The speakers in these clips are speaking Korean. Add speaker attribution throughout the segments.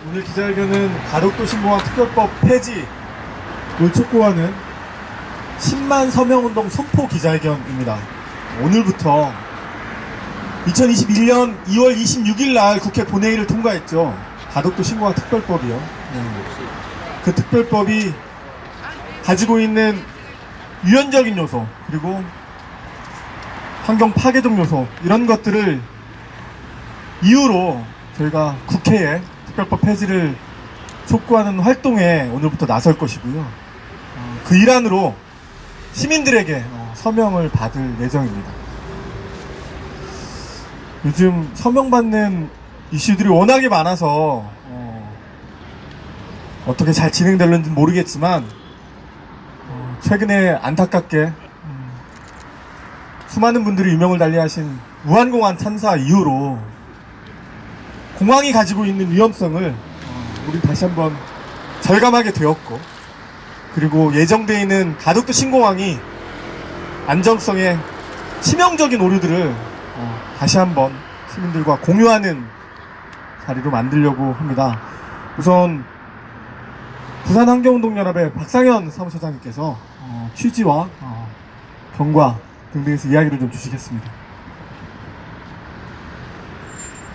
Speaker 1: 오늘 기자회견은 가덕도 신공항 특별법 폐지를 촉구하는 10만 서명운동 선포 기자회견입니다. 오늘부터 2021년 2월 26일 날 국회 본회의를 통과했죠. 가덕도 신공항 특별법이요. 그 특별법이 가지고 있는 유연적인 요소, 그리고 환경 파괴적 요소, 이런 것들을 이유로 저희가 국회에 특별법 폐지를 촉구하는 활동에 오늘부터 나설 것이고요. 그 일환으로 시민들에게 서명을 받을 예정입니다. 요즘 서명받는 이슈들이 워낙에 많아서 어떻게 잘 진행될는지 모르겠지만 최근에 안타깝게 수많은 분들이 유명을 달리하신 무한공항 참사 이후로 공항이 가지고 있는 위험성을 우리 다시 한번 절감하게 되었고, 그리고 예정되어 있는 가덕도 신공항이 안정성에 치명적인 오류들을 다시 한번 시민들과 공유하는 자리로 만들려고 합니다. 우선 부산환경운동연합의 박상현 사무처장님께서 취지와 경과 등등에서 이야기를 좀 주시겠습니다.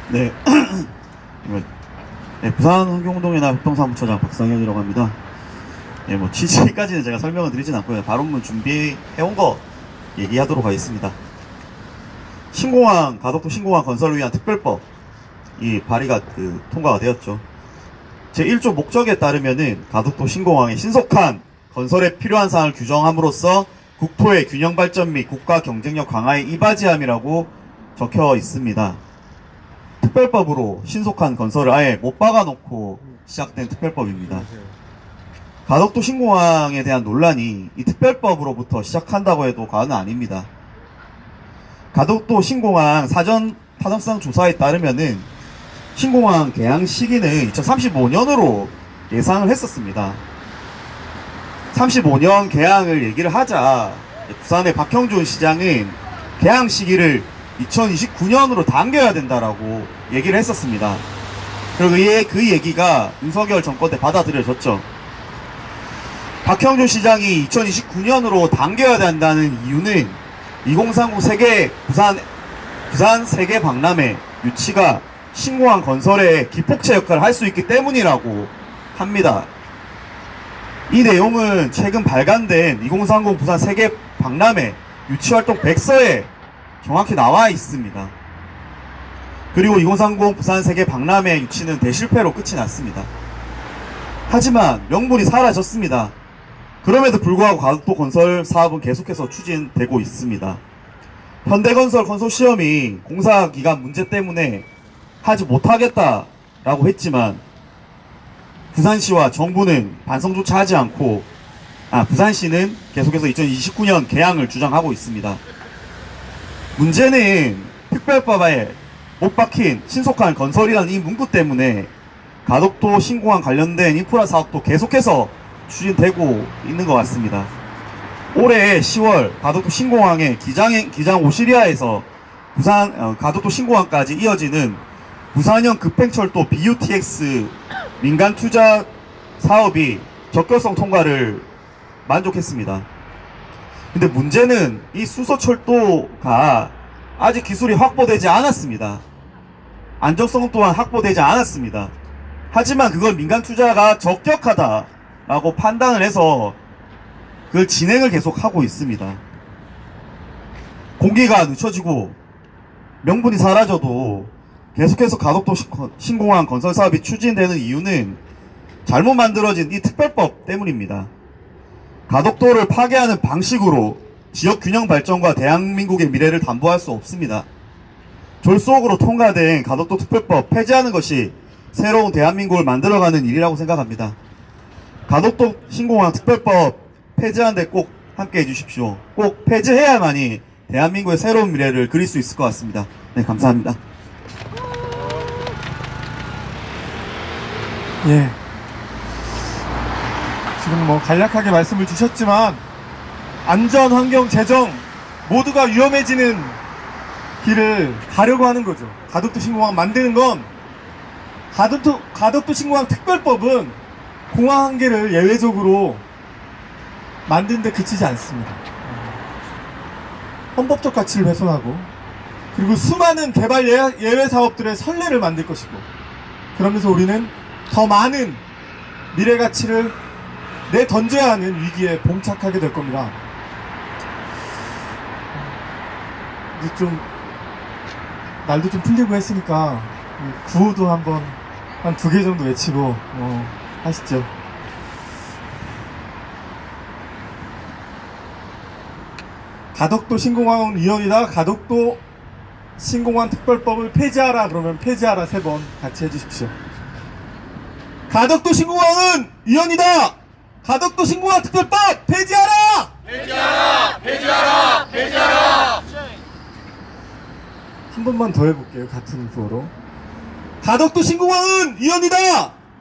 Speaker 2: 네, 부산환경운동연합 협동사무처장 박상현이라고 합니다. 취지까지는 제가 설명을 드리진 않고요. 발언문 준비해온 거 얘기하도록 하겠습니다. 신공항, 가덕도 신공항 건설을 위한 특별법, 이 발의가 통과가 되었죠. 제1조 목적에 따르면은 가덕도 신공항의 신속한 건설에 필요한 사항을 규정함으로써 국토의 균형 발전 및 국가 경쟁력 강화에 이바지함이라고 적혀 있습니다. 특별법으로 신속한 건설을 아예 못 박아놓고 시작된 특별법입니다. 가덕도 신공항에 대한 논란이 이 특별법으로부터 시작한다고 해도 과언은 아닙니다. 가덕도 신공항 사전 타당성 조사에 따르면은 신공항 개항 시기는 2035년으로 예상을 했었습니다. 35년 개항을 얘기를 하자 부산의 박형준 시장은 개항 시기를 2029년으로 당겨야 된다라고 얘기를 했었습니다. 그리고 그 얘기가 윤석열 정권 때 받아들여졌죠. 박형준 시장이 2029년으로 당겨야 된다는 이유는 2030 세계 부산 세계 박람회 유치가 신공항 건설에 기폭제 역할을 할 수 있기 때문이라고 합니다. 이 내용은 최근 발간된 2030 부산 세계 박람회 유치활동 백서에 정확히 나와 있습니다. 그리고 2030 부산 세계 박람회 유치는 대실패로 끝이 났습니다. 하지만 명분이 사라졌습니다. 그럼에도 불구하고 가덕도 건설 사업은 계속해서 추진되고 있습니다. 현대건설 컨소시엄이 공사기간 문제 때문에 하지 못하겠다라고 했지만 부산시와 정부는 반성조차 하지 않고 부산시는 계속해서 2029년 개항을 주장하고 있습니다. 문제는 특별법에 못 박힌 신속한 건설이라는 이 문구 때문에 가덕도 신공항 관련된 인프라 사업도 계속해서 추진되고 있는 것 같습니다. 올해 10월 가덕도 신공항의 기장 오시리아에서 가덕도 신공항까지 이어지는 부산형 급행철도 BUTX 민간 투자 사업이 적결성 통과를 만족했습니다. 근데 문제는 이 수서철도가 아직 기술이 확보되지 않았습니다. 안정성 또한 확보되지 않았습니다. 하지만 그걸 민간 투자가 적격하다라고 판단을 해서 그걸 진행을 계속하고 있습니다. 공기가 늦춰지고 명분이 사라져도 계속해서 가덕도 신공항 건설 사업이 추진되는 이유는 잘못 만들어진 이 특별법 때문입니다. 가덕도를 파괴하는 방식으로 지역 균형 발전과 대한민국의 미래를 담보할 수 없습니다. 졸속으로 통과된 가덕도 특별법 폐지하는 것이 새로운 대한민국을 만들어가는 일이라고 생각합니다. 가덕도 신공항 특별법 폐지하는 데 꼭 함께 해주십시오. 꼭 폐지해야만이 대한민국의 새로운 미래를 그릴 수 있을 것 같습니다. 네, 감사합니다.
Speaker 1: 예. 지금 간략하게 말씀을 주셨지만 안전, 환경, 재정 모두가 위험해지는 길을 가려고 하는 거죠. 가덕도 신공항 만드는 건 가덕도 신공항 특별법은 공항 한 개를 예외적으로 만든 데 그치지 않습니다. 헌법적 가치를 훼손하고, 그리고 수많은 개발 예외 사업들의 선례를 만들 것이고, 그러면서 우리는 더 많은 미래 가치를 내던져야 하는 위기에 봉착하게 될 겁니다. 이제 좀 날도 좀 풀리고 했으니까 구호도 한번 한 2개 정도 외치고 하시죠. 가덕도 신공항은 위헌이다. 가덕도 신공항 특별법을 폐지하라. 그러면 폐지하라 3번 같이 해주십시오. 가덕도 신공항은 위헌이다. 가덕도 신공항 특별법 폐지하라.
Speaker 3: 폐지하라! 폐지하라! 폐지하라!
Speaker 1: 한 번만 더 해볼게요. 같은 구호로. 가덕도 신공항은 위헌이다.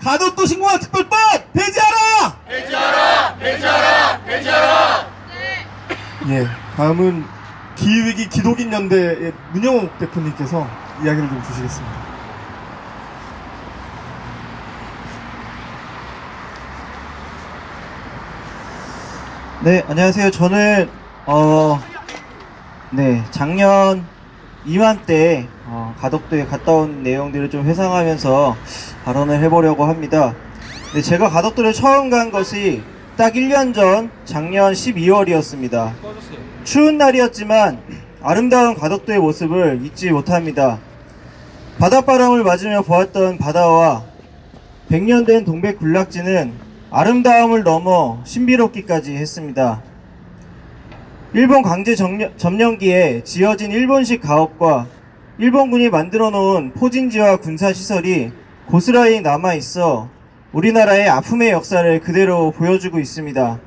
Speaker 1: 가덕도 신공항 특별법 폐지하라.
Speaker 3: 폐지하라! 폐지하라! 폐지하라!
Speaker 1: 예, 다음은 기후위기 기독인 연대의 문영옥 대표님께서 이야기를 좀 주시겠습니다.
Speaker 4: 네, 안녕하세요. 저는 작년 이맘때 가덕도에 갔다 온 내용들을 좀 회상하면서 발언을 해보려고 합니다. 네, 제가 가덕도를 처음 간 것이 딱 1년 전 작년 12월이었습니다. 추운 날이었지만 아름다운 가덕도의 모습을 잊지 못합니다. 바닷바람을 맞으며 보았던 바다와 100년 된 동백 군락지는 아름다움을 넘어 신비롭기까지 했습니다. 일본 강제 점령기에 지어진 일본식 가옥과 일본군이 만들어 놓은 포진지와 군사시설이 고스란히 남아있어 우리나라의 아픔의 역사를 그대로 보여주고 있습니다.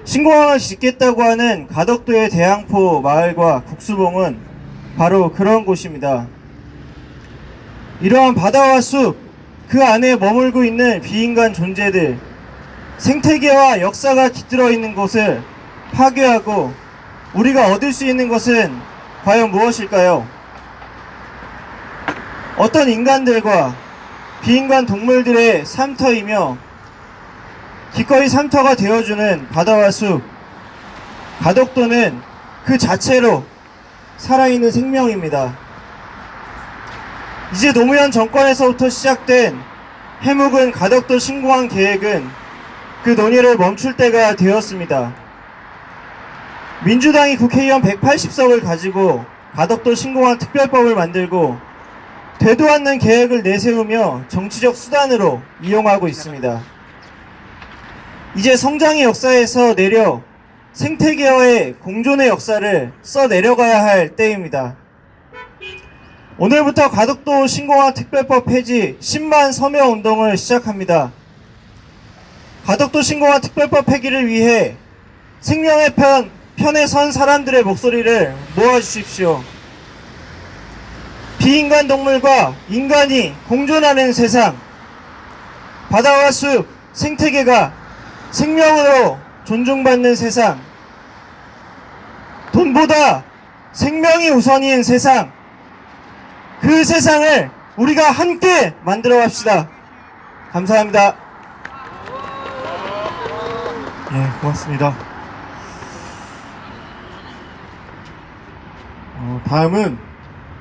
Speaker 4: 신공항을 짓겠다고 하는 가덕도의 대항포 마을과 국수봉은 바로 그런 곳입니다. 이러한 바다와 숲, 그 안에 머물고 있는 비인간 존재들, 생태계와 역사가 깃들어 있는 곳을 파괴하고 우리가 얻을 수 있는 것은 과연 무엇일까요? 어떤 인간들과 비인간 동물들의 삶터이며 기꺼이 삶터가 되어주는 바다와 숲, 가덕도는 그 자체로 살아있는 생명입니다. 이제 노무현 정권에서부터 시작된 해묵은 가덕도 신공항 계획은 그 논의를 멈출 때가 되었습니다. 민주당이 국회의원 180석을 가지고 가덕도 신공항 특별법을 만들고 되도 않는 계획을 내세우며 정치적 수단으로 이용하고 있습니다. 이제 성장의 역사에서 내려 생태계와의 공존의 역사를 써내려가야 할 때입니다. 오늘부터 가덕도 신공항 특별법 폐지 10만 서명 운동을 시작합니다. 가덕도 신공항 특별법 폐기를 위해 생명의 편에 선 사람들의 목소리를 모아주십시오. 비인간 동물과 인간이 공존하는 세상, 바다와 숲, 생태계가 생명으로 존중받는 세상, 돈보다 생명이 우선인 세상, 그 세상을 우리가 함께 만들어 갑시다. 감사합니다.
Speaker 1: 예, 고맙습니다. 다음은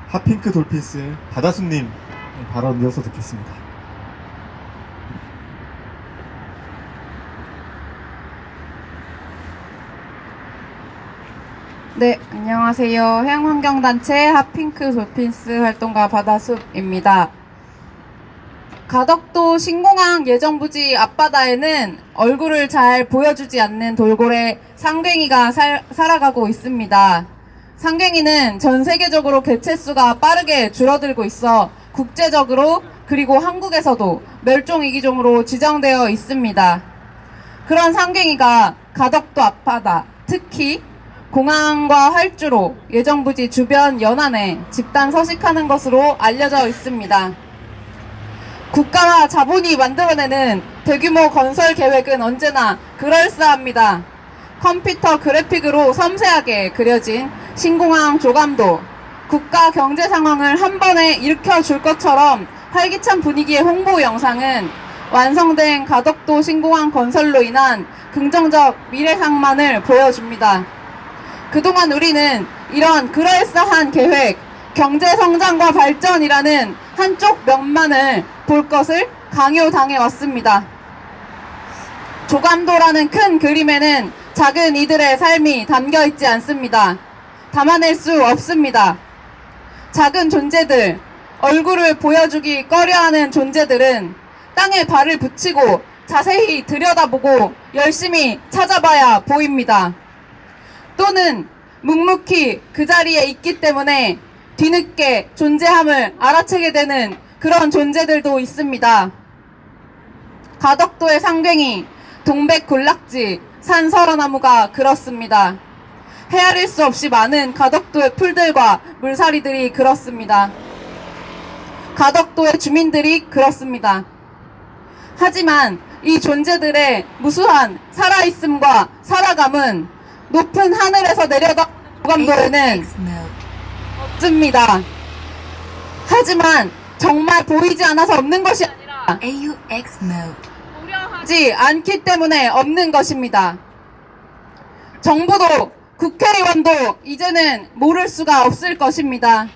Speaker 1: 핫핑크 돌핀스의 바다숲님 발언 이어서 듣겠습니다.
Speaker 5: 네, 안녕하세요. 해양환경단체 핫핑크 돌핀스 활동가 바다숲입니다. 가덕도 신공항 예정부지 앞바다에는 얼굴을 잘 보여주지 않는 돌고래 상갱이가 살아가고 있습니다. 상갱이는 전 세계적으로 개체수가 빠르게 줄어들고 있어 국제적으로 그리고 한국에서도 멸종위기종으로 지정되어 있습니다. 그런 상갱이가 가덕도 앞바다, 특히 공항과 활주로, 예정부지 주변 연안에 집단 서식하는 것으로 알려져 있습니다. 국가와 자본이 만들어내는 대규모 건설 계획은 언제나 그럴싸합니다. 컴퓨터 그래픽으로 섬세하게 그려진 신공항 조감도 국가 경제 상황을 한 번에 일으켜 줄 것처럼 활기찬 분위기의 홍보 영상은 완성된 가덕도 신공항 건설로 인한 긍정적 미래상만을 보여줍니다. 그동안 우리는 이런 그럴싸한 계획, 경제성장과 발전이라는 한쪽 면만을 볼 것을 강요당해 왔습니다. 조감도라는 큰 그림에는 작은 이들의 삶이 담겨 있지 않습니다. 담아낼 수 없습니다. 작은 존재들, 얼굴을 보여주기 꺼려하는 존재들은 땅에 발을 붙이고 자세히 들여다보고 열심히 찾아봐야 보입니다. 또는 묵묵히 그 자리에 있기 때문에 뒤늦게 존재함을 알아채게 되는 그런 존재들도 있습니다. 가덕도의 상괭이, 동백군락지, 산설어나무가 그렇습니다. 헤아릴 수 없이 많은 가덕도의 풀들과 물살이들이 그렇습니다. 가덕도의 주민들이 그렇습니다. 하지만 이 존재들의 무수한 살아있음과 살아감은 높은 하늘에서 내려다 조감도에는 없습니다. 하지만 정말 보이지 않아서 없는 것이 아니라 우려하지 않기 때문에 없는 것입니다. 정부도 국회의원도 이제는 모를 수가 없을 것입니다.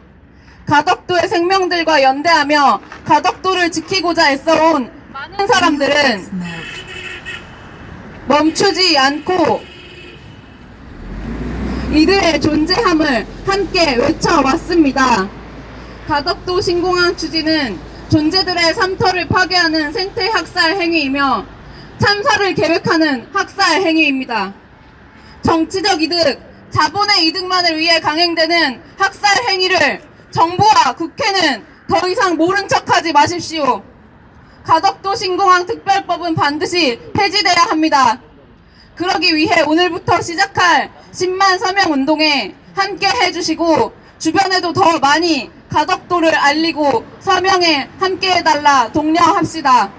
Speaker 5: 가덕도의 생명들과 연대하며 가덕도를 지키고자 애써온 많은 사람들은 멈추지 않고 이들의 존재함을 함께 외쳐왔습니다. 가덕도 신공항 추진은 존재들의 삶터를 파괴하는 생태 학살 행위이며 참사를 계획하는 학살 행위입니다. 정치적 이득, 자본의 이득만을 위해 강행되는 학살 행위를 정부와 국회는 더 이상 모른 척하지 마십시오. 가덕도 신공항 특별법은 반드시 폐지돼야 합니다. 그러기 위해 오늘부터 시작할 10만 서명 운동에 함께 해주시고 주변에도 더 많이 가덕도를 알리고 서명에 함께 해달라 독려합시다.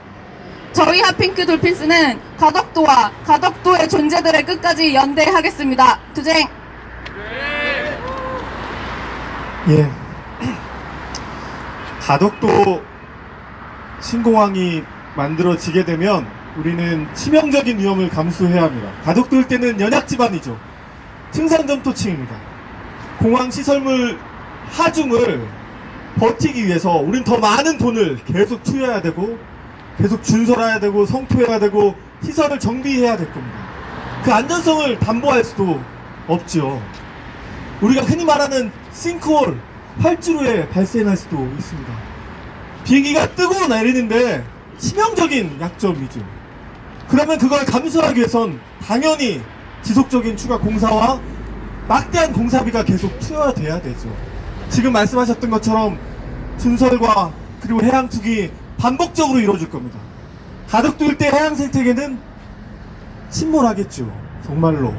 Speaker 5: 저희 핫핑크 돌핀스는 가덕도와 가덕도의 존재들의 끝까지 연대하겠습니다. 투쟁!
Speaker 1: 예. 가덕도 신공항이 만들어지게 되면 우리는 치명적인 위험을 감수해야 합니다. 가덕도 일대는 연약 지반이죠. 층산점토층입니다. 공항 시설물 하중을 버티기 위해서 우린 더 많은 돈을 계속 투여해야 되고 계속 준설해야 되고 성토해야 되고 시설을 정비해야 될 겁니다. 그 안전성을 담보할 수도 없죠. 우리가 흔히 말하는 싱크홀, 활주로에 발생할 수도 있습니다. 비행기가 뜨고 내리는데 치명적인 약점이죠. 그러면 그걸 감수하기 위해선 당연히 지속적인 추가 공사와 막대한 공사비가 계속 투여돼야 되죠. 지금 말씀하셨던 것처럼 준설과 그리고 해양 투기 반복적으로 이루어질 겁니다. 가덕도 일대 해양 생태계는 침몰하겠죠. 정말로.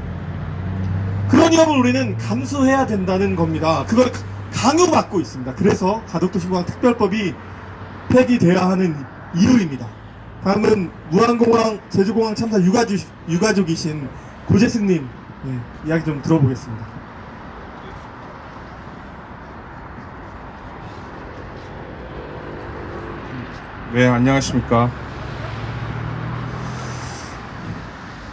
Speaker 1: 그런 위험을 우리는 감수해야 된다는 겁니다. 그걸 강요받고 있습니다. 그래서 가덕도 신공항 특별법이 폐기돼야 하는 이유입니다. 다음은 무안공항, 제주공항 참사 유가족이신 고재승님 이야기 좀 들어보겠습니다.
Speaker 6: 네, 안녕하십니까.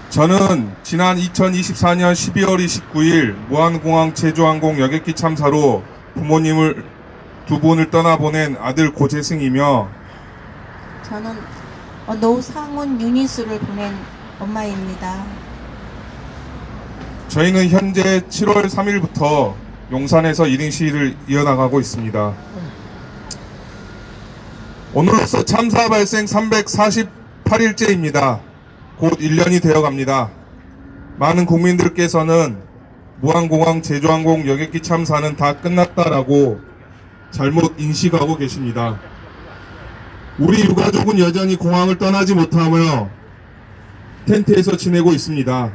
Speaker 6: 저는 지난 2024년 12월 29일 무안공항 제주항공 여객기 참사로 부모님을 두 분을 떠나보낸 아들 고재승이며
Speaker 7: 저는 노상훈 유니스를 보낸 엄마입니다.
Speaker 6: 저희는 현재 7월 3일부터 용산에서 1인 시위를 이어나가고 있습니다. 오늘로써 참사 발생 348일째입니다. 곧 1년이 되어갑니다. 많은 국민들께서는 무안공항 제주항공 여객기 참사는 다 끝났다라고 잘못 인식하고 계십니다. 우리 유가족은 여전히 공항을 떠나지 못하며 텐트에서 지내고 있습니다.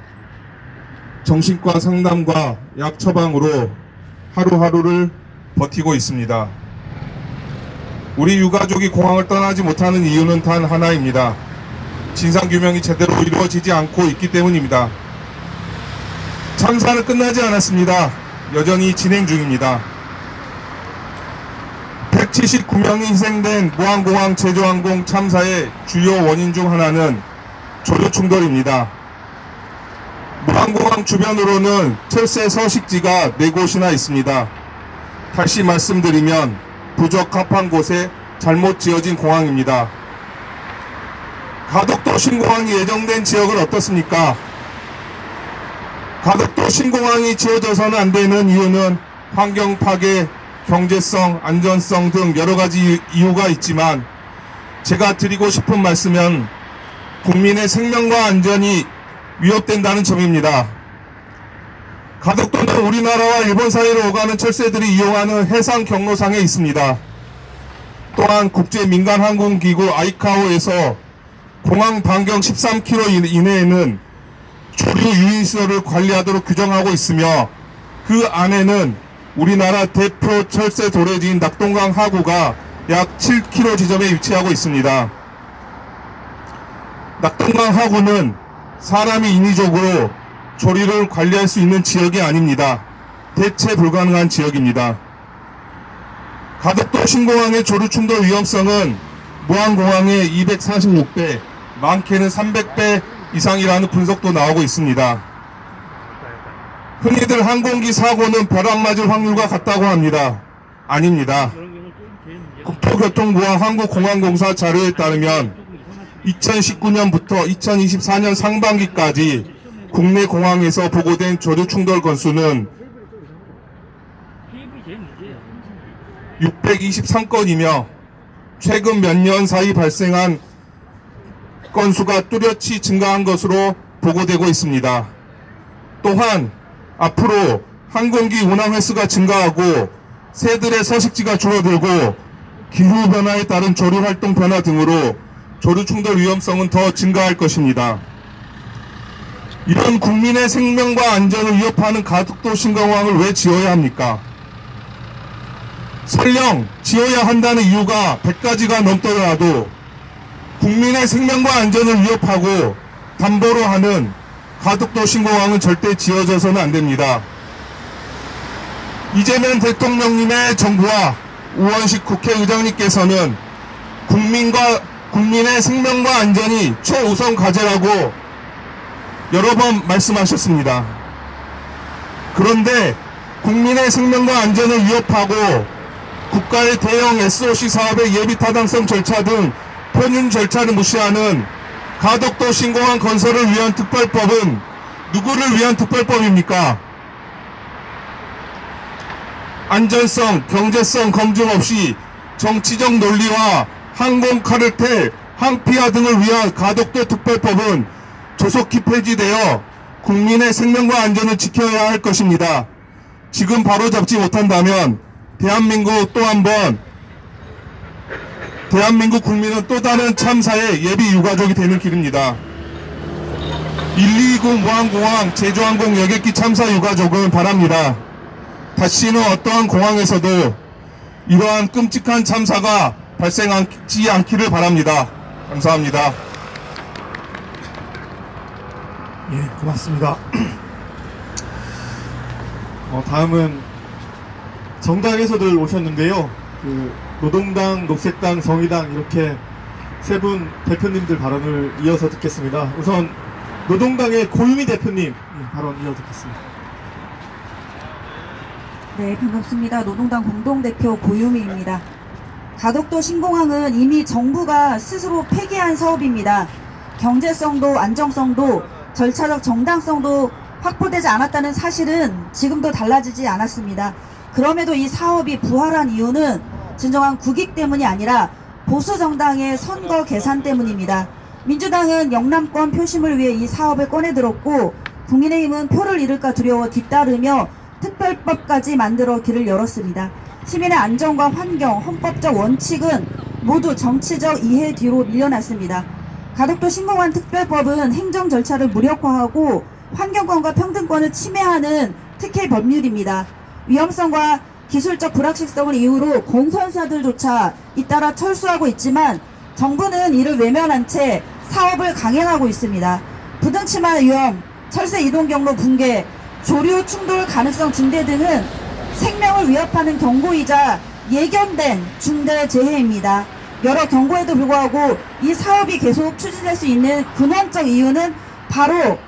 Speaker 6: 정신과 상담과 약 처방으로 하루하루를 버티고 있습니다. 우리 유가족이 공항을 떠나지 못하는 이유는 단 하나입니다. 진상규명이 제대로 이루어지지 않고 있기 때문입니다. 참사는 끝나지 않았습니다. 여전히 진행 중입니다. 179명이 희생된 무안공항 제주항공 참사의 주요 원인 중 하나는 조류 충돌입니다. 무안공항 주변으로는 철새 서식지가 4곳이나 있습니다. 다시 말씀드리면 부적합한 곳에 잘못 지어진 공항입니다. 가덕도 신공항이 예정된 지역은 어떻습니까? 가덕도 신공항이 지어져서는 안 되는 이유는 환경 파괴, 경제성, 안전성 등 여러 가지 이유가 있지만 제가 드리고 싶은 말씀은 국민의 생명과 안전이 위협된다는 점입니다. 가덕도는 우리나라와 일본 사이로 오가는 철새들이 이용하는 해상 경로상에 있습니다. 또한 국제민간항공기구 아이카오에서 공항 반경 13km 이내에는 조류 유인시설을 관리하도록 규정하고 있으며 그 안에는 우리나라 대표 철새 도래지인 낙동강 하구가 약 7km 지점에 위치하고 있습니다. 낙동강 하구는 사람이 인위적으로 조류를 관리할 수 있는 지역이 아닙니다. 대체 불가능한 지역입니다. 가덕도 신공항의 조류 충돌 위험성은 무안공항의 246배, 많게는 300배 이상이라는 분석도 나오고 있습니다. 흔히들 항공기 사고는 벼락 맞을 확률과 같다고 합니다. 아닙니다. 국토교통부와 한국공항공사 자료에 따르면 2019년부터 2024년 상반기까지 국내 공항에서 보고된 조류 충돌 건수는 623건이며 최근 몇 년 사이 발생한 건수가 뚜렷이 증가한 것으로 보고되고 있습니다. 또한 앞으로 항공기 운항 횟수가 증가하고 새들의 서식지가 줄어들고 기후변화에 따른 조류 활동 변화 등으로 조류 충돌 위험성은 더 증가할 것입니다. 이런 국민의 생명과 안전을 위협하는 가덕도 신공항을 왜 지어야 합니까? 설령 지어야 한다는 이유가 100가지가 넘더라도 국민의 생명과 안전을 위협하고 담보로 하는 가덕도 신공항은 절대 지어져서는 안 됩니다. 이재명 대통령님의 정부와 우원식 국회의장님께서는 국민의 생명과 안전이 최우선 과제라고 여러 번 말씀하셨습니다. 그런데 국민의 생명과 안전을 위협하고 국가의 대형 SOC 사업의 예비 타당성 절차 등 편윤 절차를 무시하는 가덕도 신공항 건설을 위한 특별법은 누구를 위한 특별법입니까? 안전성, 경제성 검증 없이 정치적 논리와 항공 카르텔, 항피아 등을 위한 가덕도 특별법은 조속히 폐지되어 국민의 생명과 안전을 지켜야 할 것입니다. 지금 바로 잡지 못한다면 대한민국 국민은 또 다른 참사의 예비 유가족이 되는 길입니다. 129 무안공항 제주항공 여객기 참사 유가족은 바랍니다. 다시는 어떠한 공항에서도 이러한 끔찍한 참사가 발생하지 않기를 바랍니다. 감사합니다.
Speaker 1: 예, 고맙습니다. 다음은 정당에서들 오셨는데요. 노동당, 녹색당, 정의당 이렇게 세 분 대표님들 발언을 이어서 듣겠습니다. 우선 노동당의 고유미 대표님 발언 이어 듣겠습니다.
Speaker 8: 네, 반갑습니다. 노동당 공동대표 고유미입니다. 가덕도 신공항은 이미 정부가 스스로 폐기한 사업입니다. 경제성도 안정성도 절차적 정당성도 확보되지 않았다는 사실은 지금도 달라지지 않았습니다. 그럼에도 이 사업이 부활한 이유는 진정한 국익 때문이 아니라 보수 정당의 선거 계산 때문입니다. 민주당은 영남권 표심을 위해 이 사업을 꺼내들었고 국민의힘은 표를 잃을까 두려워 뒤따르며 특별법까지 만들어 길을 열었습니다. 시민의 안전과 환경, 헌법적 원칙은 모두 정치적 이해 뒤로 밀려났습니다. 가덕도 신공항 특별법은 행정 절차를 무력화하고 환경권과 평등권을 침해하는 특혜 법률입니다. 위험성과 기술적 불확실성을 이유로 건설사들조차 잇따라 철수하고 있지만 정부는 이를 외면한 채 사업을 강행하고 있습니다. 부등치마 위험, 철새 이동 경로 붕괴, 조류 충돌 가능성 증대 등은 생명을 위협하는 경고이자 예견된 중대재해입니다. 여러 경고에도 불구하고 이 사업이 계속 추진될 수 있는 근원적 이유는 바로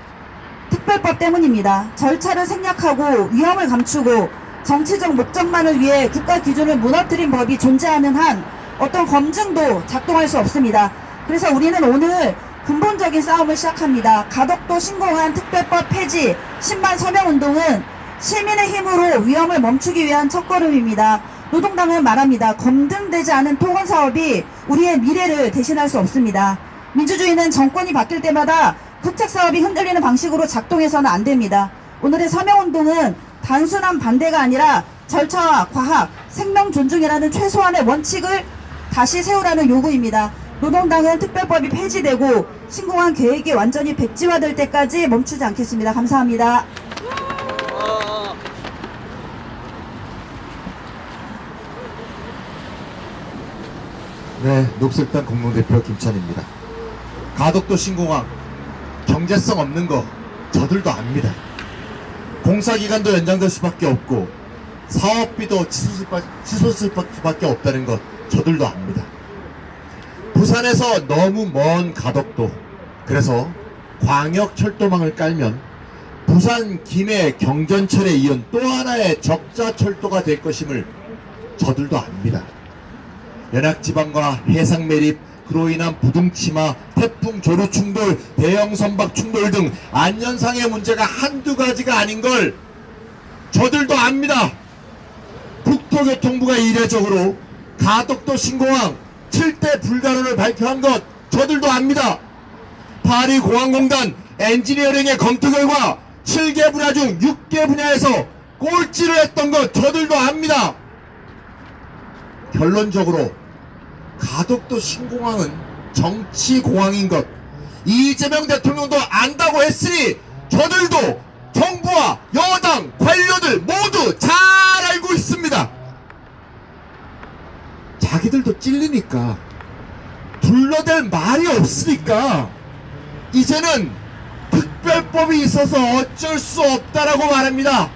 Speaker 8: 특별법 때문입니다. 절차를 생략하고 위험을 감추고 정치적 목적만을 위해 국가 기준을 무너뜨린 법이 존재하는 한 어떤 검증도 작동할 수 없습니다. 그래서 우리는 오늘 근본적인 싸움을 시작합니다. 가덕도 신공항 특별법 폐지 10만 서명운동은 시민의 힘으로 위험을 멈추기 위한 첫걸음입니다. 노동당은 말합니다. 검증되지 않은 토건사업이 우리의 미래를 대신할 수 없습니다. 민주주의는 정권이 바뀔 때마다 국책사업이 흔들리는 방식으로 작동해서는 안 됩니다. 오늘의 서명운동은 단순한 반대가 아니라 절차와 과학, 생명 존중이라는 최소한의 원칙을 다시 세우라는 요구입니다. 노동당은 특별법이 폐지되고 신공항 계획이 완전히 백지화될 때까지 멈추지 않겠습니다. 감사합니다.
Speaker 9: 네, 녹색당 공동대표 김찬입니다. 가덕도 신공항 경제성 없는 거 저들도 압니다. 공사기간도 연장될 수밖에 없고 사업비도 치솟을 수밖에 없다는 것 저들도 압니다. 부산에서 너무 먼 가덕도, 그래서 광역철도망을 깔면 부산, 김해, 경전철에 이은 또 하나의 적자철도가 될 것임을 저들도 압니다. 연합지방과 해상 매립, 그로 인한 부등치마, 태풍 조류 충돌, 대형 선박 충돌 등 안전상의 문제가 한두 가지가 아닌 걸 저들도 압니다. 국토교통부가 이례적으로 가덕도 신공항 7대 불가능을 발표한 것 저들도 압니다. 파리공항공단 엔지니어링의 검토 결과 7개 분야 중 6개 분야에서 꼴찌를 했던 것 저들도 압니다. 결론적으로 가덕도 신공항은 정치공항인 것 이재명 대통령도 안다고 했으니 저들도 정부와 여당 관료들 모두 잘 알고 있습니다. 자기들도 찔리니까 둘러댈 말이 없으니까 이제는 특별법이 있어서 어쩔 수 없다라고 말합니다.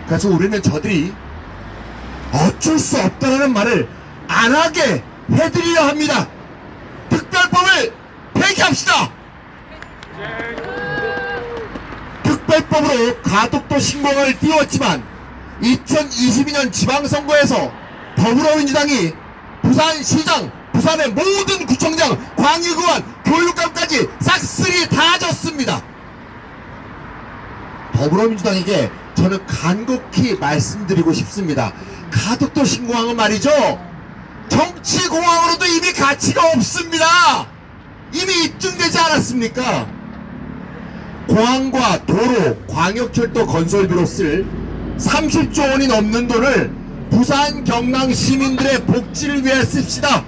Speaker 9: 그래서 우리는 저들이 어쩔 수 없다라는 말을 안 하게 해드리려 합니다. 특별법을 폐기합시다. 특별법으로 가덕도 신공항을 띄웠지만 2022년 지방선거에서 더불어민주당이 부산시장, 부산의 모든 구청장, 광역의원, 교육감까지 싹쓸이 다 졌습니다. 더불어민주당에게 저는 간곡히 말씀드리고 싶습니다. 가덕도 신공항은 말이죠, 정치공항으로도 이미 가치가 없습니다. 이미 입증되지 않았습니까? 공항과 도로, 광역철도 건설비로 쓸 30조 원이 넘는 돈을 부산, 경남 시민들의 복지를 위해 씁시다.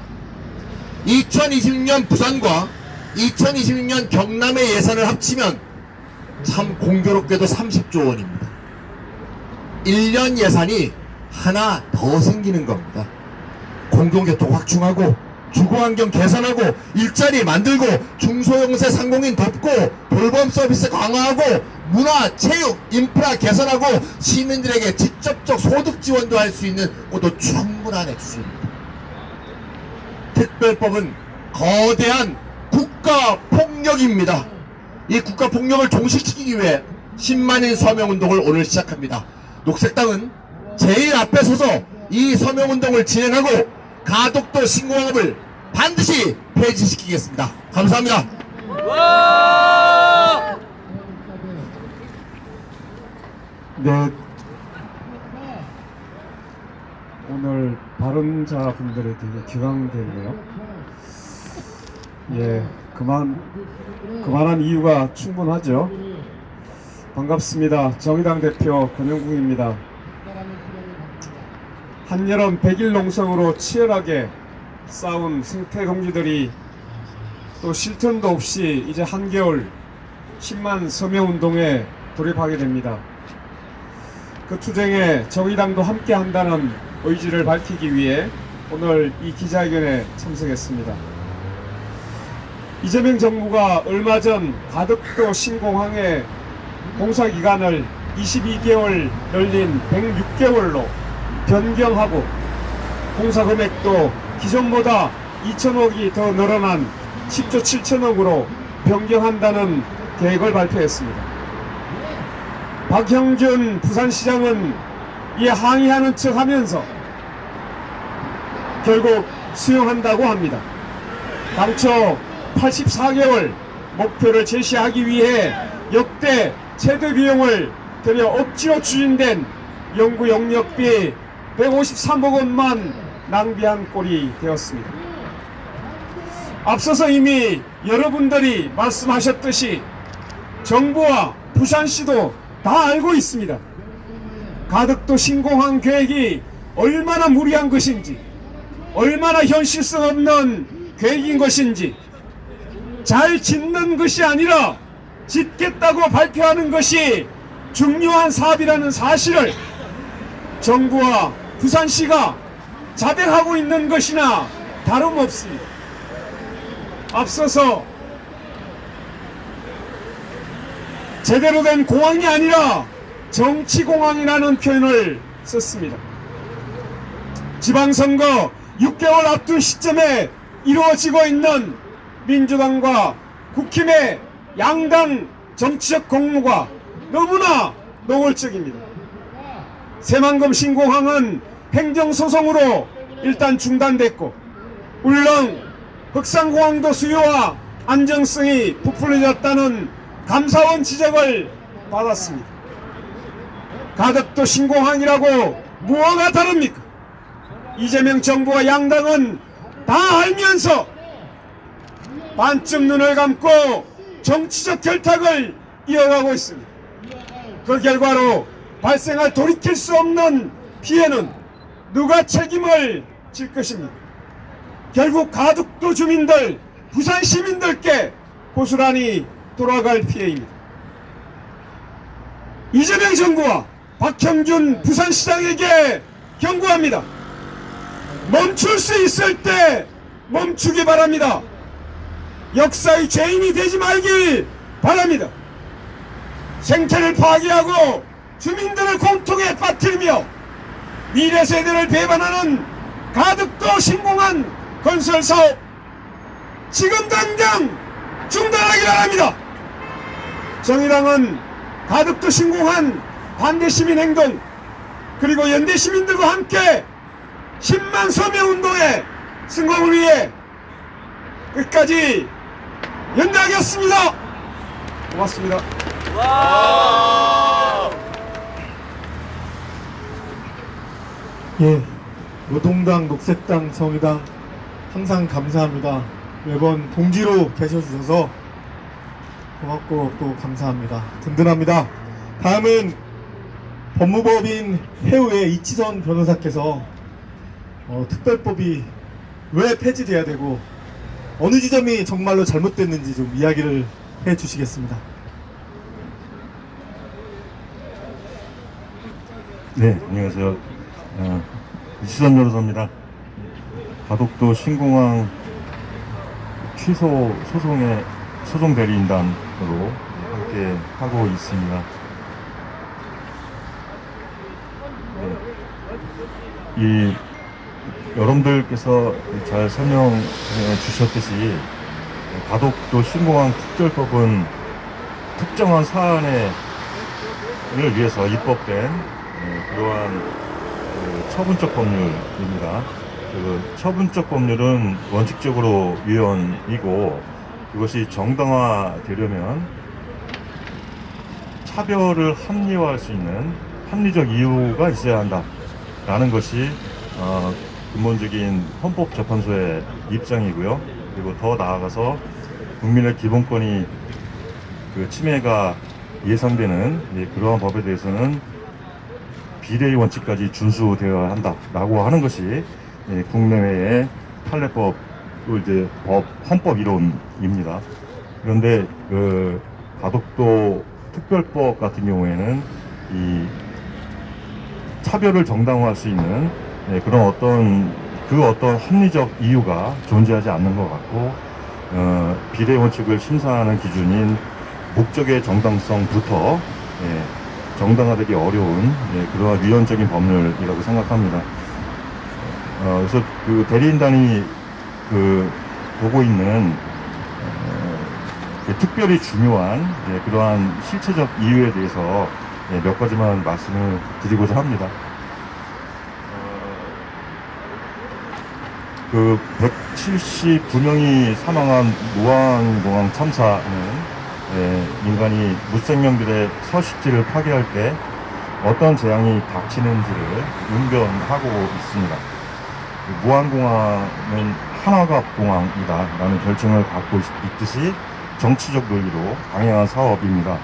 Speaker 9: 2026년 부산과 2026년 경남의 예산을 합치면 참 공교롭게도 30조 원입니다. 1년 예산이 하나 더 생기는 겁니다. 공동교통 확충하고 주거환경 개선하고 일자리 만들고 중소형세 상공인 돕고 돌봄 서비스 강화하고 문화, 체육, 인프라 개선하고 시민들에게 직접적 소득 지원도 할 수 있는 것도 충분한 액수입니다. 특별법은 거대한 국가폭력입니다. 이 국가폭력을 종식시키기 위해 10만인 서명운동을 오늘 시작합니다. 녹색당은 제일 앞에 서서 이 서명운동을 진행하고 가덕도 신공항을 반드시 폐지시키겠습니다. 감사합니다.
Speaker 1: 네, 오늘 발언자분들이 되게 격앙되네요. 예, 그만한 이유가 충분하죠. 반갑습니다. 정의당 대표 권영국입니다. 한여름 100일 농성으로 치열하게 싸운 생태 동지들이 또 쉴 틈도 없이 이제 한겨울 10만 서명운동에 돌입하게 됩니다. 그 투쟁에 정의당도 함께 한다는 의지를 밝히기 위해 오늘 이 기자회견에 참석했습니다. 이재명 정부가 얼마 전 가덕도 신공항의 공사기간을 22개월 열린 106개월로
Speaker 10: 변경하고 공사 금액도 기존보다 2천억이 더 늘어난 10조 7천억으로 변경한다는 계획을 발표했습니다. 박형준 부산시장은 이에 항의하는 척 하면서 결국 수용한다고 합니다. 당초 84개월 목표를 제시하기 위해 역대 최대 비용을 들여 억지로 추진된 연구 용역비 153억 원만 낭비한 꼴이 되었습니다. 앞서서 이미 여러분들이 말씀하셨듯이 정부와 부산시도 다 알고 있습니다. 가덕도 신공항 계획이 얼마나 무리한 것인지, 얼마나 현실성 없는 계획인 것인지, 잘 짓는 것이 아니라 짓겠다고 발표하는 것이 중요한 사업이라는 사실을 정부와 부산시가 자백하고 있는 것이나 다름없습니다. 앞서서 제대로 된 공항이 아니라 정치공항이라는 표현을 썼습니다. 지방선거 6개월 앞둔 시점에 이루어지고 있는 민주당과 국힘의 양당 정치적 공모가 너무나 노골적입니다. 새만금 신공항은 행정소송으로 일단 중단됐고, 울릉 흑산공항도 수요와 안정성이 부풀려졌다는 감사원 지적을 받았습니다. 가덕도 신공항이라고 무엇가 다릅니까? 이재명 정부와 양당은 다 알면서 반쯤 눈을 감고 정치적 결탁을 이어가고 있습니다. 그 결과로 발생할 돌이킬 수 없는 피해는 누가 책임을 질 것입니까? 결국 가덕도 주민들, 부산 시민들께 고스란히 돌아갈 피해입니다. 이재명 정부와 박형준 부산시장에게 경고합니다. 멈출 수 있을 때 멈추기 바랍니다. 역사의 죄인이 되지 말길 바랍니다. 생태를 파괴하고 주민들을 공통에 빠뜨리며 미래 세대를 배반하는 가덕도 신공항 건설 사업 지금 당장 중단하기 바랍니다. 정의당은 가덕도 신공항 반대 시민 행동 그리고 연대 시민들과 함께 10만 서명 운동의 성공을 위해 끝까지 연대하겠습니다. 고맙습니다.
Speaker 1: 예, 노동당, 녹색당, 정의당 항상 감사합니다. 매번 동지로 계셔주셔서 고맙고 또 감사합니다. 든든합니다. 다음은 법무법인 해우의 이치선 변호사께서 특별법이 왜 폐지돼야 되고 어느 지점이 정말로 잘못됐는지 좀 이야기를 해주시겠습니다.
Speaker 11: 네, 안녕하세요. 이치선 변호사입니다. 가덕도 신공항 취소 소송의 소송 대리인단으로 함께 하고 있습니다. 네. 여러분들께서 잘 설명해 주셨듯이 가덕도 신공항 특별법은 특정한 사안을 위해서 입법된 그러한 처분적 법률입니다. 그 처분적 법률은 원칙적으로 위헌이고 그것이 정당화되려면 차별을 합리화할 수 있는 합리적 이유가 있어야 한다라는 것이 근본적인 헌법재판소의 입장이고요. 그리고 더 나아가서 국민의 기본권이 침해가 예상되는 그러한 법에 대해서는 비례의 원칙까지 준수되어야 한다라고 하는 것이 국내외의 판례법 또 이제 헌법 이론입니다. 그런데 가덕도 특별법 같은 경우에는 이 차별을 정당화할 수 있는 그런 어떤 합리적 이유가 존재하지 않는 것 같고 비례 원칙을 심사하는 기준인 목적의 정당성부터 정당화되기 어려운 그러한 위헌적인 법률이라고 생각합니다. 그래서 그 대리인단이 보고 있는 특별히 중요한 그러한 실체적 이유에 대해서 몇 가지만 말씀을 드리고자 합니다. 그 179명이 사망한 무안공항 참사는 인간이 무생명들의 서식지를 파괴할 때 어떤 재앙이 닥치는지를 운변하고 있습니다. 무안공항은 하나가 공항이다 라는 결정을 갖고 있듯이 정치적 논리로 방향한 사업입니다.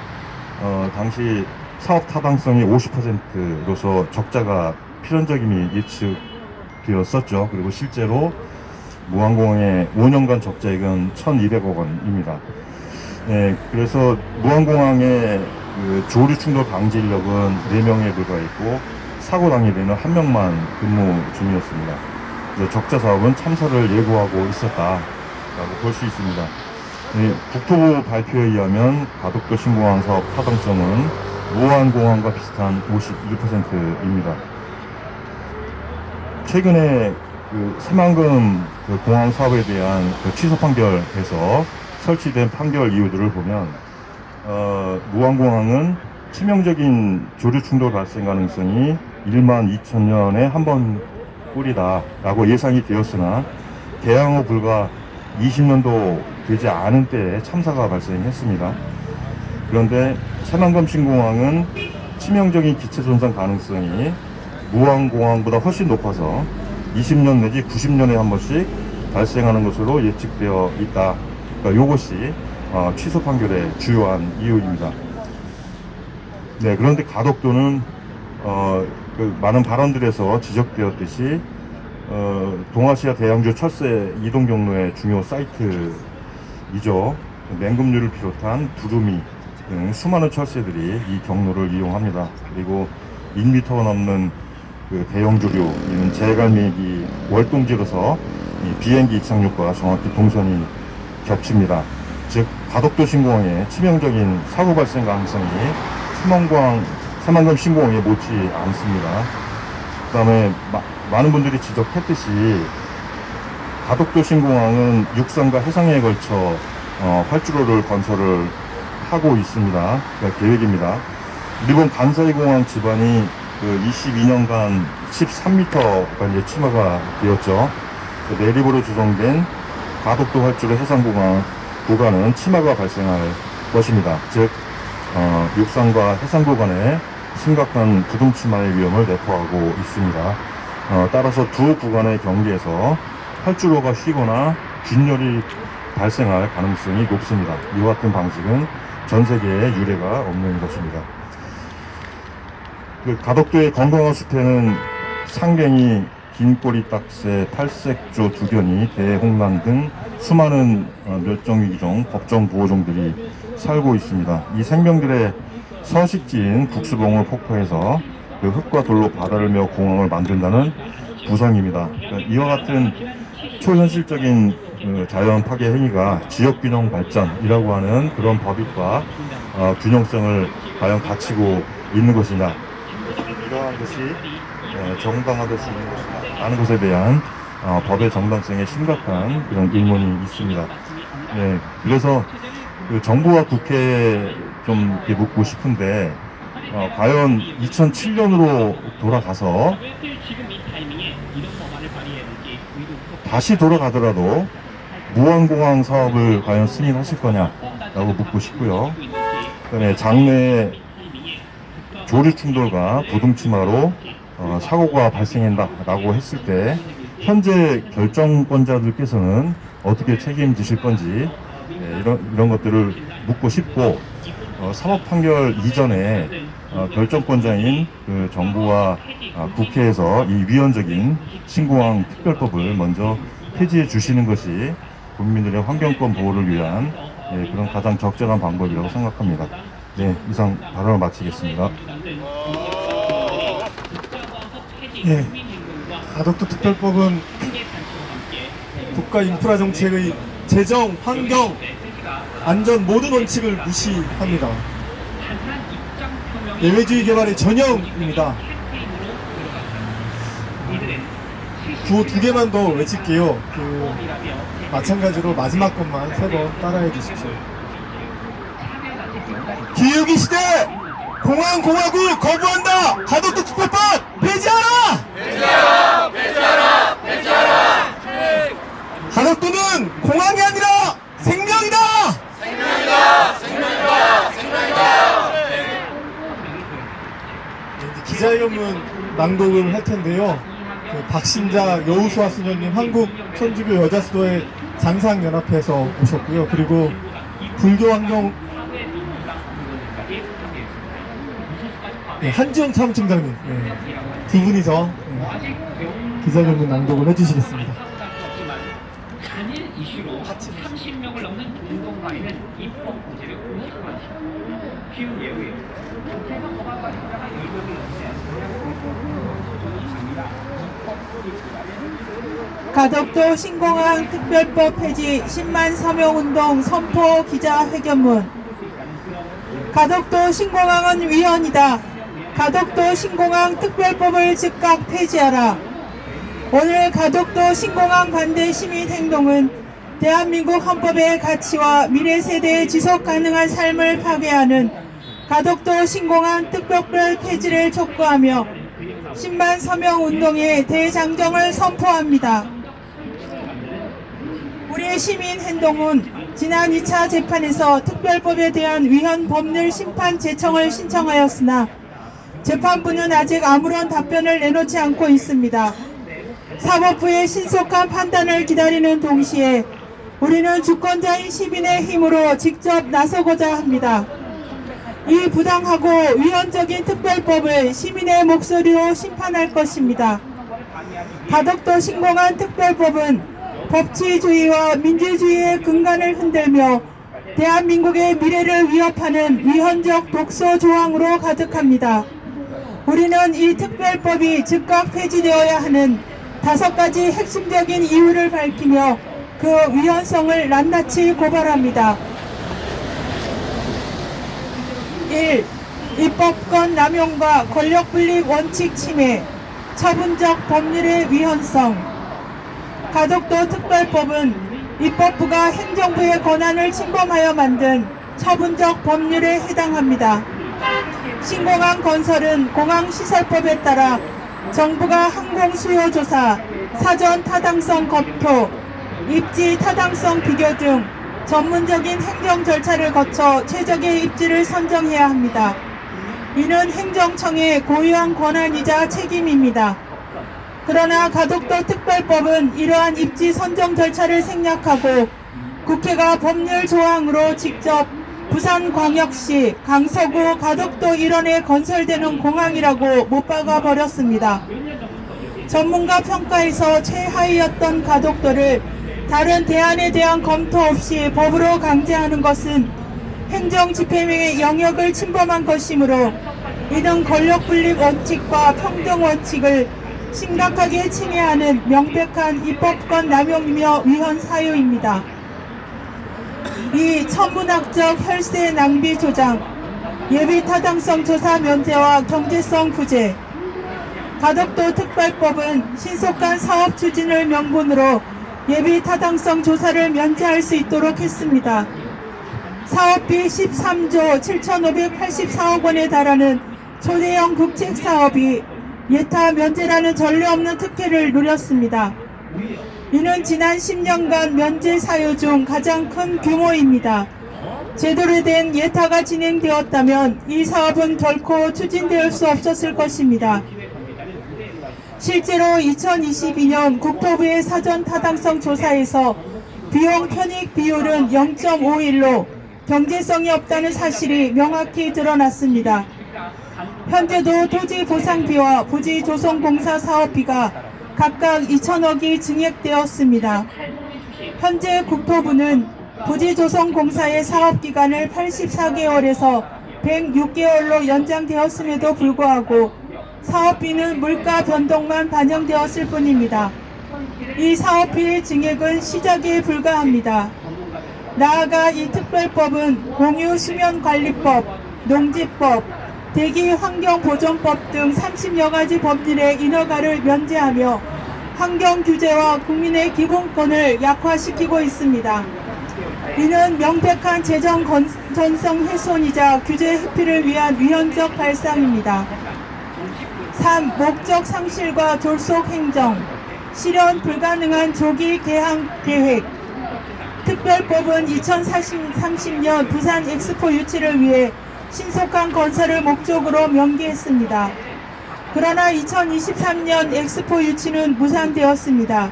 Speaker 11: 당시 사업 타당성이 50%로서 적자가 필연적임이 예측되었었죠. 그리고 실제로 무안공항의 5년간 적자액은 1,200억 원입니다. 그래서 무안공항의 조류 충돌 방지 인력은 4명에 불과했고 사고 당일에는 1명만 근무 중이었습니다. 그래서 적자 사업은 참사를 예고하고 있었다라고 볼 수 있습니다. 국토부 발표에 의하면 가덕도 신공항 사업 타당성은 무안공항과 비슷한 51%입니다. 최근에 새만금 공항 사업에 대한 취소 판결에서 설치된 판결 이유들을 보면 무안공항은 치명적인 조류 충돌 발생 가능성이 1만 2천년에 한 번뿐이다 라고 예상이 되었으나 개항 후 불과 20년도 되지 않은 때에 참사가 발생했습니다. 그런데 새만금 신공항은 치명적인 기체 손상 가능성이 무안공항보다 훨씬 높아서 20년 내지 90년에 한 번씩 발생하는 것으로 예측되어 있다. 그러니까 이것이 취소 판결의 주요한 이유입니다. 네, 그런데 가덕도는 많은 발언들에서 지적되었듯이 동아시아 대양조 철새 이동 경로의 중요 사이트이죠. 맹금류를 비롯한 두루미 등 수많은 철새들이 이 경로를 이용합니다. 그리고 1m가 넘는 대형조류, 제갈매기 월동지로서 이 비행기 이착륙과 정확히 동선이 겹칩니다. 즉 가덕도 신공항의 치명적인 사고 발생 가능성이 새만금 신공항에 못지 않습니다. 그 다음에 많은 분들이 지적했듯이 가덕도 신공항은 육상과 해상에 걸쳐 활주로를 건설을 하고 있습니다. 그러니까 계획입니다. 일본 간사이 공항 지반이 22년간 13m가 이제 침하가 되었죠. 내립으로 조성된 가덕도 활주로 해상 구간은 침하가 발생할 것입니다. 즉 육상과 해상 구간에 심각한 부동 침하의 위험을 내포하고 있습니다. 따라서 두 구간의 경계에서 활주로가 휘거나 균열이 발생할 가능성이 높습니다. 이와 같은 방식은 전 세계에 유례가 없는 것입니다. 가덕도의 건강한 숲에는 상갱이, 긴꼬리 딱새, 탈색조 두견이, 대홍란 등 수많은 멸종위기종, 법정보호종들이 살고 있습니다. 이 생명들의 서식지인 국수봉을 폭파해서 흙과 돌로 바다를 메워 공항을 만든다는 구상입니다. 이와 같은 초현실적인 자연 파괴 행위가 지역균형 발전이라고 하는 그런 법익과 균형성을 과연 갖추고 있는 것이냐, 이러한 것이 정당화될 수 있는 것이냐 하는 것에 대한 법의 정당성에 심각한 그런 의문이 있습니다. 네, 그래서 정부와 국회에 좀 묻고 싶은데 과연 2007년으로 돌아가서 다시 돌아가더라도 무안공항 사업을 과연 승인하실 거냐라고 묻고 싶고요. 그다음에 장래에 조류 충돌과 부동침하로 사고가 발생한다라고 했을 때 현재 결정권자들께서는 어떻게 책임지실 건지 이런 것들을 묻고 싶고, 사법 판결 이전에 결정권자인 정부와 국회에서 이 위헌적인 신공항 특별법을 먼저 폐지해 주시는 것이 국민들의 환경권 보호를 위한 그런 가장 적절한 방법이라고 생각합니다. 네, 이상 발언을 마치겠습니다.
Speaker 1: 예, 가덕도 특별법은 국가 인프라 정책의 재정, 환경, 안전 모든 원칙을 무시합니다. 예외주의 개발의 전형입니다. 구호 2개만 더 외칠게요. 마찬가지로 마지막 것만 3번 따라해 주십시오. 기후위기 시대 공항공화국 거부한다. 가덕도 특별법 폐지하라.
Speaker 3: 폐지하라! 폐지하라! 폐지하라!
Speaker 1: 가덕도는 공항이 아니라 생명이다.
Speaker 3: 생명이다! 생명이다! 생명이다!
Speaker 1: 이제 기자회견문 낭독을 할 텐데요. 박신자 여우수아 수녀님 한국 천주교 여자수도회 장상연합회에서 오셨고요. 그리고 불교환경 한지영 사무총장님 두 분이서 기자회견문 낭독을 해주시겠습니다.
Speaker 12: 단일 이슈로 30명을 넘는 운동가에는 입법 부재를 공식화시키고 쉬운 예우예요. 국회가 허가까지다가 10명이 넘게
Speaker 13: 가덕도 신공항 특별법 폐지 10만 서명운동 선포 기자회견문. 가덕도 신공항은 위헌이다. 가덕도 신공항 특별법을 즉각 폐지하라. 오늘 가덕도 신공항 반대 시민행동은 대한민국 헌법의 가치와 미래 세대의 지속 가능한 삶을 파괴하는 가덕도 신공항 특별법 폐지를 촉구하며 10만 서명 운동의 대장정을 선포합니다. 우리의 시민행동은 지난 2차 재판에서 특별법에 대한 위헌 법률 심판 제청을 신청하였으나 재판부는 아직 아무런 답변을 내놓지 않고 있습니다. 사법부의 신속한 판단을 기다리는 동시에 우리는 주권자인 시민의 힘으로 직접 나서고자 합니다. 이 부당하고 위헌적인 특별법을 시민의 목소리로 심판할 것입니다. 가덕도 신공항 특별법은 법치주의와 민주주의의 근간을 흔들며 대한민국의 미래를 위협하는 위헌적 독소 조항으로 가득합니다. 우리는 이 특별법이 즉각 폐지되어야 하는 5가지 핵심적인 이유를 밝히며 그 위헌성을 낱낱이 고발합니다. 1. 입법권 남용과 권력분립 원칙 침해, 처분적 법률의 위헌성. 가덕도 특별법은 입법부가 행정부의 권한을 침범하여 만든 처분적 법률에 해당합니다. 신공항 건설은 공항시설법에 따라 정부가 항공수요조사, 사전 타당성 검토, 입지 타당성 비교 등 전문적인 행정 절차를 거쳐 최적의 입지를 선정해야 합니다. 이는 행정청의 고유한 권한이자 책임입니다. 그러나 가덕도 특별법은 이러한 입지 선정 절차를 생략하고 국회가 법률 조항으로 직접 부산광역시 강서구 가덕도 일원에 건설되는 공항이라고 못 박아 버렸습니다. 전문가 평가에서 최하위였던 가덕도를 다른 대안에 대한 검토 없이 법으로 강제하는 것은 행정집행의 영역을 침범한 것이므로 이는 권력분립 원칙과 평등 원칙을 심각하게 침해하는 명백한 입법권 남용이며 위헌 사유입니다. 이 천문학적 혈세 낭비 조장, 예비 타당성 조사 면제와 경제성 부재. 가덕도 특별법은 신속한 사업 추진을 명분으로 예비 타당성 조사를 면제할 수 있도록 했습니다. 사업비 13조 7,584억 원에 달하는 초대형 국책 사업이 예타 면제라는 전례 없는 특혜를 누렸습니다. 이는 지난 10년간 면제 사유 중 가장 큰 규모입니다. 제대로 된 예타가 진행되었다면 이 사업은 결코 추진될 수 없었을 것입니다. 실제로 2022년 국토부의 사전 타당성 조사에서 비용 편익 비율은 0.51로 경제성이 없다는 사실이 명확히 드러났습니다. 현재도 토지 보상비와 부지 조성공사 사업비가 각각 2천억이 증액되었습니다. 현재 국토부는 부지 조성공사의 사업기간을 84개월에서 106개월로 연장되었음에도 불구하고 사업비는 물가 변동만 반영되었을 뿐입니다. 이 사업비의 증액은 시작에 불과합니다. 나아가 이 특별법은 공유수면관리법, 농지법, 대기 환경보존법 등 30여 가지 법률의 인허가를 면제하며 환경 규제와 국민의 기본권을 약화시키고 있습니다. 이는 명백한 재정 건전성 훼손이자 규제 회피를 위한 위헌적 발상입니다. 3. 목적 상실과 졸속 행정, 실현 불가능한 조기 개항 계획. 특별법은 2030년 부산 엑스포 유치를 위해 신속한 건설을 목적으로 명기했습니다. 그러나 2023년 엑스포 유치는 무산되었습니다.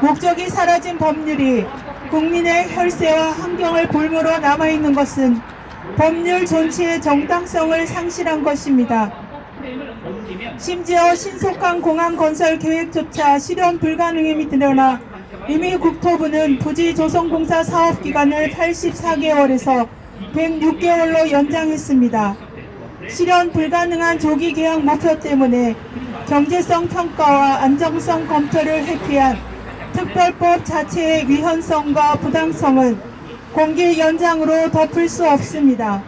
Speaker 13: 목적이 사라진 법률이 국민의 혈세와 환경을 볼모로 남아있는 것은 법률 존치의 정당성을 상실한 것입니다. 심지어 신속한 공항 건설 계획조차 실현 불가능함이 드러나 이미 국토부는 부지 조성공사 사업기간을 84개월에서 106개월로 연장했습니다. 실현 불가능한 조기 개항 목표 때문에 경제성 평가와 안정성 검토를 회피한 특별법 자체의 위헌성과 부당성은 공기 연장으로 덮을 수 없습니다.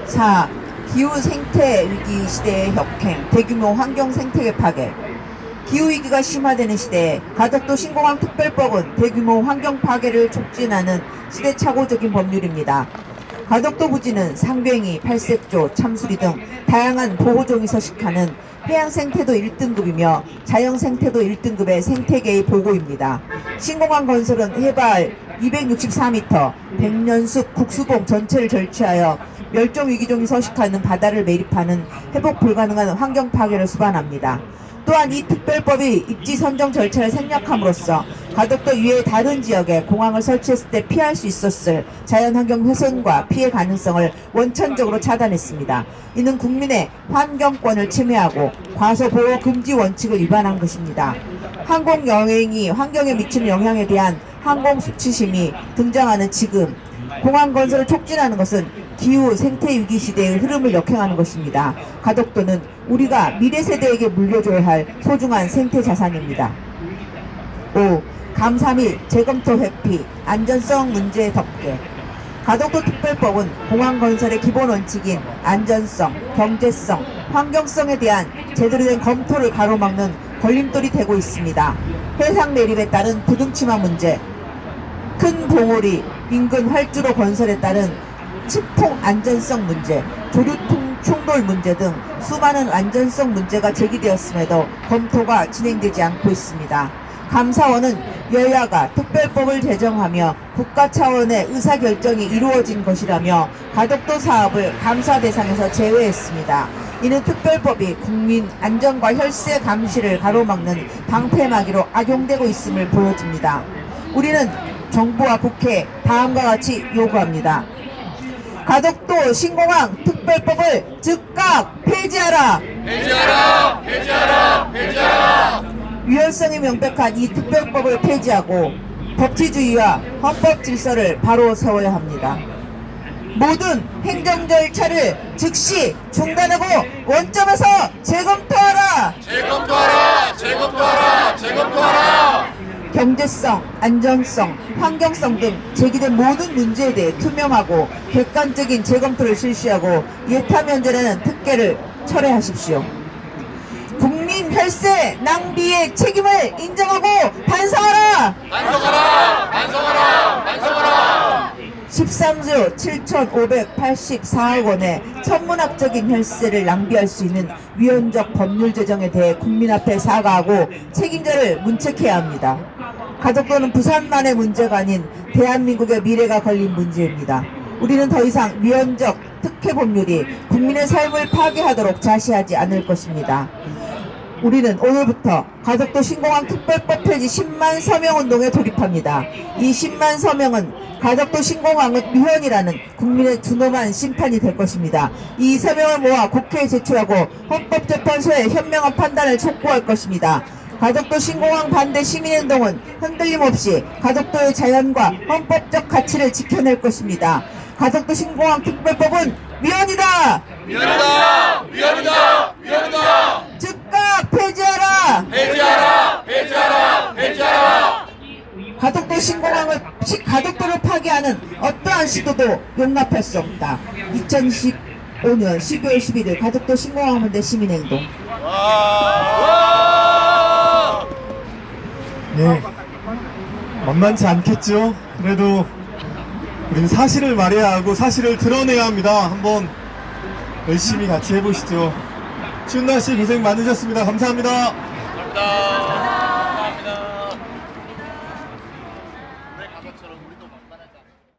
Speaker 14: 4. 기후 생태 위기 시대의 혁행, 대규모 환경 생태계 파괴. 기후위기가 심화되는 시대에 가덕도 신공항 특별법은 대규모 환경 파괴를 촉진하는 시대착오적인 법률입니다. 가덕도 부지는 상괭이, 팔색조, 참수리 등 다양한 보호종이 서식하는 해양생태도 1등급이며 자연생태도 1등급의 생태계의 보고입니다. 신공항 건설은 해발 264m, 백년숲 국수봉 전체를 절취하여 멸종위기종이 서식하는 바다를 매립하는 회복 불가능한 환경 파괴를 수반합니다. 또한 이 특별법이 입지 선정 절차를 생략함으로써 가덕도 이외의 다른 지역에 공항을 설치했을 때 피할 수 있었을 자연환경 훼손과 피해 가능성을 원천적으로 차단했습니다. 이는 국민의 환경권을 침해하고 과소보호 금지 원칙을 위반한 것입니다. 항공여행이 환경에 미치는 영향에 대한 항공수치심이 등장하는 지금 공항 건설을 촉진하는 것은 기후 생태위기 시대의 흐름을 역행하는 것입니다. 가덕도는 우리가 미래 세대에게 물려줘야 할 소중한 생태 자산입니다. 5. 감사 및 재검토 회피, 안전성 문제 덮개. 가덕도 특별법은 공항 건설의 기본 원칙인 안전성, 경제성, 환경성에 대한 제대로 된 검토를 가로막는 걸림돌이 되고 있습니다. 해상 내립에 따른 부등치마 문제, 큰 봉우리, 인근 활주로 건설에 따른 측통 안전성 문제, 조류통 충돌 문제 등 수많은 안전성 문제가 제기되었음에도 검토가 진행되지 않고 있습니다. 감사원은 여야가 특별법을 제정하며 국가 차원의 의사결정이 이루어진 것이라며 가덕도 사업을 감사 대상에서 제외했습니다. 이는 특별법이 국민 안전과 혈세 감시를 가로막는 방패막이로 악용되고 있음을 보여줍니다. 우리는 정부와 국회에 다음과 같이 요구합니다. 가덕도 신공항 특별법을 즉각 폐지하라!
Speaker 3: 폐지하라! 폐지하라! 폐지하라!
Speaker 14: 위헌성이 명백한 이 특별법을 폐지하고 법치주의와 헌법 질서를 바로 세워야 합니다. 모든 행정 절차를 즉시 중단하고 원점에서 재검토하라!
Speaker 3: 재검토하라! 재검토하라! 재검토하라!
Speaker 14: 경제성, 안전성, 환경성 등 제기된 모든 문제에 대해 투명하고 객관적인 재검토를 실시하고 예타 면제라는 특혜를 철회하십시오. 국민 혈세 낭비의 책임을 인정하고 반성하라!
Speaker 3: 반성하라! 반성하라! 반성하라!
Speaker 14: 13조 7,584억 원의 천문학적인 혈세를 낭비할 수 있는 위헌적 법률 제정에 대해 국민 앞에 사과하고 책임자를 문책해야 합니다. 가덕도는 부산만의 문제가 아닌 대한민국의 미래가 걸린 문제입니다. 우리는 더 이상 위헌적 특혜 법률이 국민의 삶을 파괴하도록 자시하지 않을 것입니다. 우리는 오늘부터 가덕도 신공항 특별법 폐지 10만 서명 운동에 돌입합니다. 이 10만 서명은 가덕도 신공항은 위헌이라는 국민의 준엄한 심판이 될 것입니다. 이 서명을 모아 국회에 제출하고 헌법재판소에 현명한 판단을 촉구할 것입니다. 가덕도 신공항 반대 시민운동은 흔들림 없이 가덕도의 자연과 헌법적 가치를 지켜낼 것입니다. 가덕도 신공항 특별법은 위헌이다!
Speaker 3: 위헌이다! 위헌이다! 위헌이다!
Speaker 14: 즉각 폐지하라!
Speaker 3: 폐지하라! 폐지하라! 폐지하라!
Speaker 14: 가덕도를 파괴하는 어떠한 시도도 용납할 수 없다. 2025년 12월 11일 가덕도 신공항문대 시민행동.
Speaker 1: 네, 만만치 않겠죠. 그래도 우리는 사실을 말해야 하고 사실을 드러내야 합니다. 한번 열심히 같이 해보시죠. 추운 날씨 고생 많으셨습니다. 감사합니다.
Speaker 3: 감사합니다.